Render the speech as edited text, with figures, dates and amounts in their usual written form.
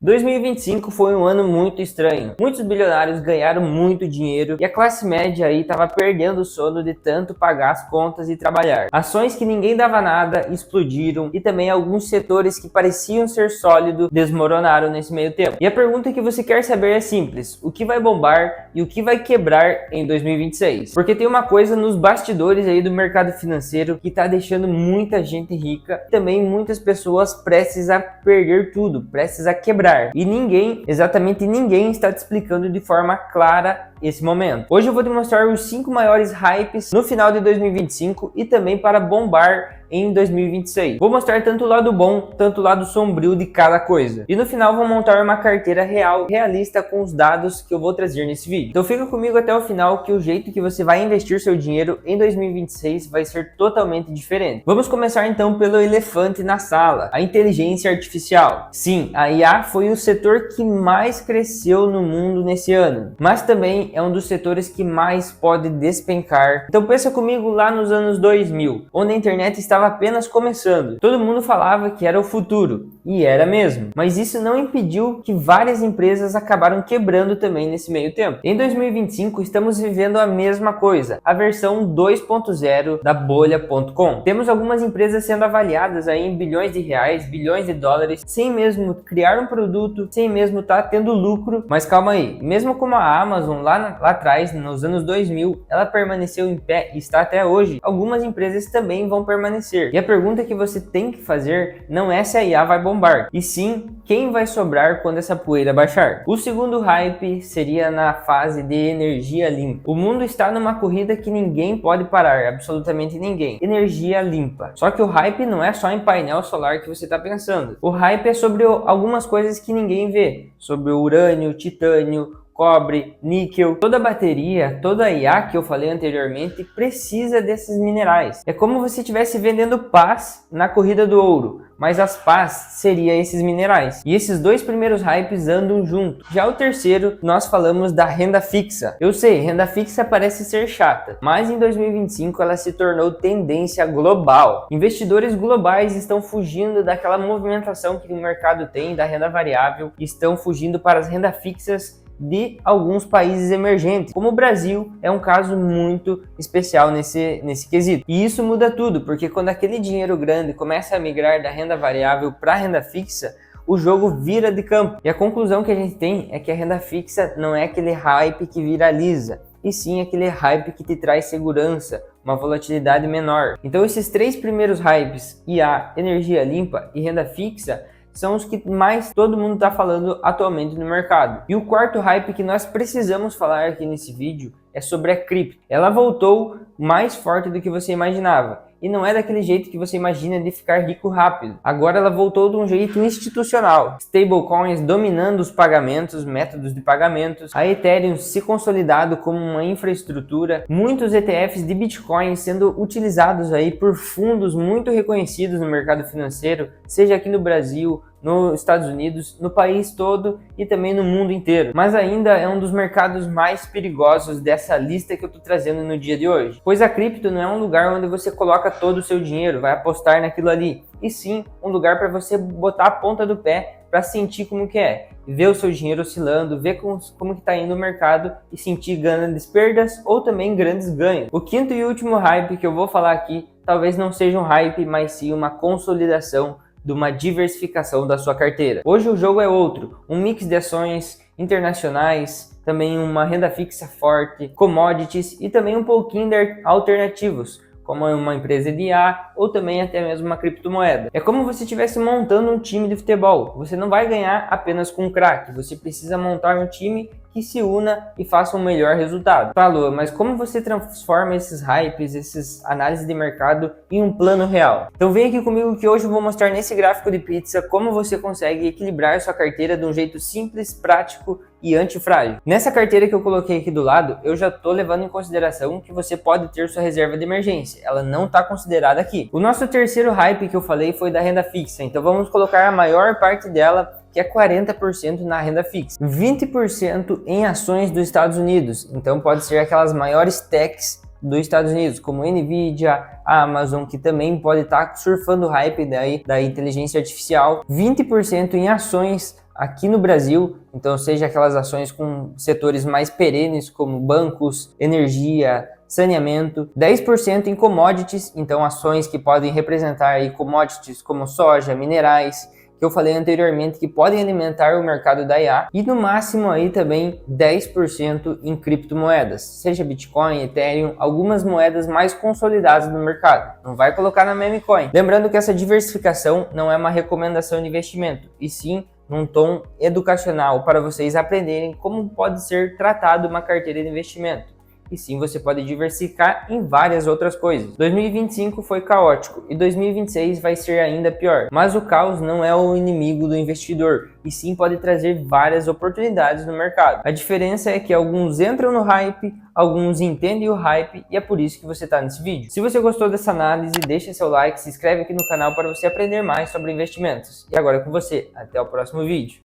2025 foi um ano muito estranho. Muitos bilionários ganharam muito dinheiro e a classe média aí estava perdendo o sono de tanto pagar as contas e trabalhar. Ações que ninguém dava nada explodiram e também alguns setores que pareciam ser sólidos desmoronaram nesse meio tempo. E a pergunta que você quer saber é simples: o que vai bombar e o que vai quebrar em 2026? Porque tem uma coisa nos bastidores aí do mercado financeiro que está deixando muita gente rica e também muitas pessoas prestes a perder tudo, prestes a quebrar. E ninguém, exatamente ninguém, está te explicando de forma clara esse momento. Hoje eu vou te mostrar os 5 maiores hypes no final de 2025 e também para bombar em 2026. Vou mostrar tanto o lado bom, tanto o lado sombrio de cada coisa. E no final vou montar uma carteira real, realista com os dados que eu vou trazer nesse vídeo. Então fica comigo até o final que o jeito que você vai investir seu dinheiro em 2026 vai ser totalmente diferente. Vamos começar então pelo elefante na sala, a inteligência artificial. Sim, a IA foi o setor que mais cresceu no mundo nesse ano, mas também é um dos setores que mais pode despencar. Então pensa comigo lá nos anos 2000, onde a internet estava apenas começando. Todo mundo falava que era o futuro, e era mesmo. Mas isso não impediu que várias empresas acabaram quebrando também nesse meio tempo. Em 2025 estamos vivendo a mesma coisa, a versão 2.0 da bolha.com. Temos algumas empresas sendo avaliadas aí em bilhões de reais, bilhões de dólares, sem mesmo criar um produto, sem mesmo estar tendo lucro. Mas calma aí, mesmo como a Amazon lá atrás, nos anos 2000, ela permaneceu em pé e está até hoje, algumas empresas também vão permanecer. E a pergunta que você tem que fazer não é se a IA vai bombar, e sim quem vai sobrar quando essa poeira baixar. O segundo hype seria na fase de energia limpa. O mundo está numa corrida que ninguém pode parar, absolutamente ninguém. Energia limpa. Só que o hype não é só em painel solar que você está pensando. O hype é sobre algumas coisas que ninguém vê, sobre o urânio, titânio, cobre, níquel. Toda bateria, toda a IA que eu falei anteriormente precisa desses minerais. É como se estivesse vendendo pás na corrida do ouro, mas as pás seriam esses minerais. E esses dois primeiros hypes andam juntos. Já o terceiro, nós falamos da renda fixa. Eu sei, renda fixa parece ser chata, mas em 2025 ela se tornou tendência global. Investidores globais estão fugindo daquela movimentação que o mercado tem da renda variável, estão fugindo para as rendas fixas de alguns países emergentes, como o Brasil é um caso muito especial nesse quesito. E isso muda tudo, porque quando aquele dinheiro grande começa a migrar da renda variável para a renda fixa, o jogo vira de campo. E a conclusão que a gente tem é que a renda fixa não é aquele hype que viraliza, e sim aquele hype que te traz segurança, uma volatilidade menor. Então esses 3 primeiros hypes, IA, energia limpa e renda fixa, são os que mais todo mundo está falando atualmente no mercado. E o quarto hype que nós precisamos falar aqui nesse vídeo é sobre a cripto. Ela voltou mais forte do que você imaginava. E não é daquele jeito que você imagina de ficar rico rápido. Agora ela voltou de um jeito institucional. Stablecoins dominando os pagamentos, métodos de pagamentos. A Ethereum se consolidado como uma infraestrutura. Muitos ETFs de Bitcoin sendo utilizados aí por fundos muito reconhecidos no mercado financeiro, seja aqui no Brasil, nos Estados Unidos, no país todo e também no mundo inteiro. Mas ainda é um dos mercados mais perigosos dessa lista que eu estou trazendo no dia de hoje. Pois a cripto não é um lugar onde você coloca todo o seu dinheiro, vai apostar naquilo ali. E sim, um lugar para você botar a ponta do pé para sentir como que é. Ver o seu dinheiro oscilando, ver como que está indo o mercado e sentir grandes perdas ou também grandes ganhos. O quinto e último hype que eu vou falar aqui, talvez não seja um hype, mas sim uma consolidação de uma diversificação da sua carteira. Hoje o jogo é outro, um mix de ações internacionais, também uma renda fixa forte, commodities e também um pouquinho de alternativos, como uma empresa de IA ou também até mesmo uma criptomoeda. É como se você estivesse montando um time de futebol. Você não vai ganhar apenas com um craque, você precisa montar um time que se una e faça um melhor resultado. Falou, mas como você transforma esses hypes, essas análises de mercado em um plano real? Então vem aqui comigo que hoje eu vou mostrar nesse gráfico de pizza como você consegue equilibrar sua carteira de um jeito simples, prático e antifrágil. Nessa carteira que eu coloquei aqui do lado, eu já estou levando em consideração que você pode ter sua reserva de emergência. Ela não está considerada aqui. O nosso terceiro hype que eu falei foi da renda fixa, então vamos colocar a maior parte dela, que é 40% na renda fixa, 20% em ações dos Estados Unidos, então pode ser aquelas maiores techs dos Estados Unidos, como Nvidia, a Amazon, que também pode estar surfando o hype da inteligência artificial, 20% em ações aqui no Brasil, então seja aquelas ações com setores mais perenes como bancos, energia, saneamento, 10% em commodities, então ações que podem representar aí commodities como soja, minerais, que eu falei anteriormente que podem alimentar o mercado da IA, e no máximo aí também 10% em criptomoedas, seja Bitcoin, Ethereum, algumas moedas mais consolidadas no mercado. Não vai colocar na meme coin. Lembrando que essa diversificação não é uma recomendação de investimento, e sim num tom educacional para vocês aprenderem como pode ser tratado uma carteira de investimento. E sim, você pode diversificar em várias outras coisas. 2025 foi caótico e 2026 vai ser ainda pior. Mas o caos não é o inimigo do investidor, e sim pode trazer várias oportunidades no mercado. A diferença é que alguns entram no hype, alguns entendem o hype, e é por isso que você está nesse vídeo. Se você gostou dessa análise, deixa seu like, se inscreve aqui no canal para você aprender mais sobre investimentos. E agora é com você, até o próximo vídeo.